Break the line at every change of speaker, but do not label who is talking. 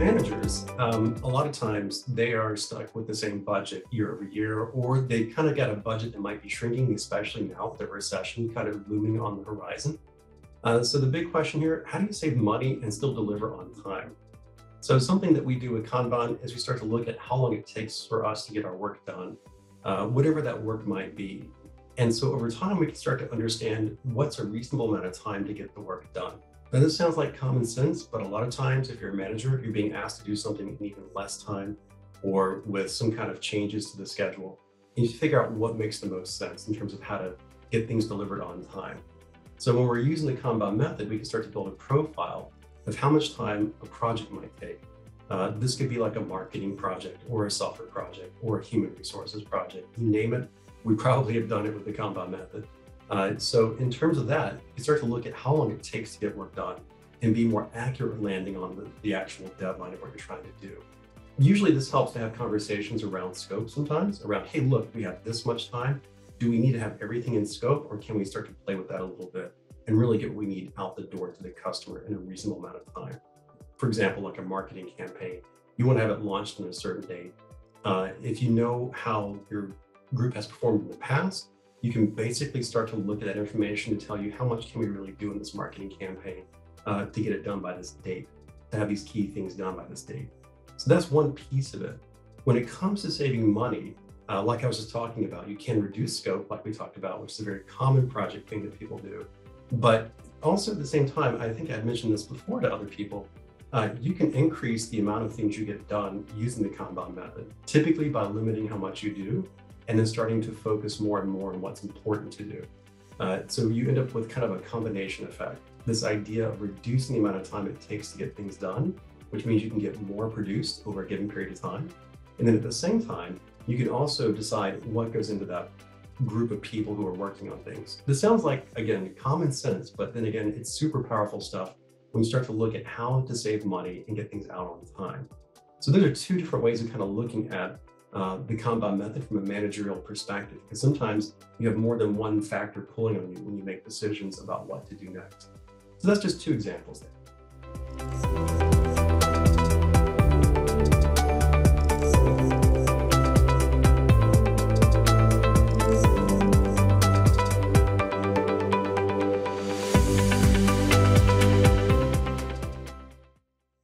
Managers, a lot of times they are stuck with the same budget year over year, or they kind of got a budget that might be shrinking, especially now with the recession kind of looming on the horizon. So the big question here, how do you save money and still deliver on time? So something that we do with Kanban is we start to look at how long it takes for us to get our work done, whatever that work might be. And so over time, we can start to understand what's a reasonable amount of time to get the work done. Now, this sounds like common sense, but a lot of times, if you're a manager, you're being asked to do something in even less time or with some kind of changes to the schedule. You need to figure out what makes the most sense in terms of how to get things delivered on time. So when we're using the Kanban method, we can start to build a profile of how much time a project might take. This could be like a marketing project or a software project or a human resources project. You name it, we probably have done it with the Kanban method. So in terms of that, you start to look at how long it takes to get work done and be more accurate landing on the actual deadline of what you're trying to do. Usually this helps to have conversations around scope sometimes, around, hey, look, we have this much time. Do we need to have everything in scope, or can we start to play with that a little bit and really get what we need out the door to the customer in a reasonable amount of time? For example, like a marketing campaign, you want to have it launched on a certain date. If you know how your group has performed in the past, you can basically start to look at that information to tell you how much can we really do in this marketing campaign to get it done by this date, to have these key things done by this date. So that's one piece of it. When it comes to saving money, like I was just talking about, you can reduce scope, like we talked about, which is a very common project thing that people do. But also at the same time, I think I'd mentioned this before to other people, you can increase the amount of things you get done using the Kanban method, typically by limiting how much you do, and then starting to focus more and more on what's important to do. So you end up with kind of a combination effect. This idea of reducing the amount of time it takes to get things done, which means you can get more produced over a given period of time. And then at the same time, you can also decide what goes into that group of people who are working on things. This sounds like, again, common sense, but then again, it's super powerful stuff when you start to look at how to save money and get things out on time. So those are two different ways of kind of looking at the Kanban method from a managerial perspective, because sometimes you have more than one factor pulling on you when you make decisions about what to do next. So that's just two examples there.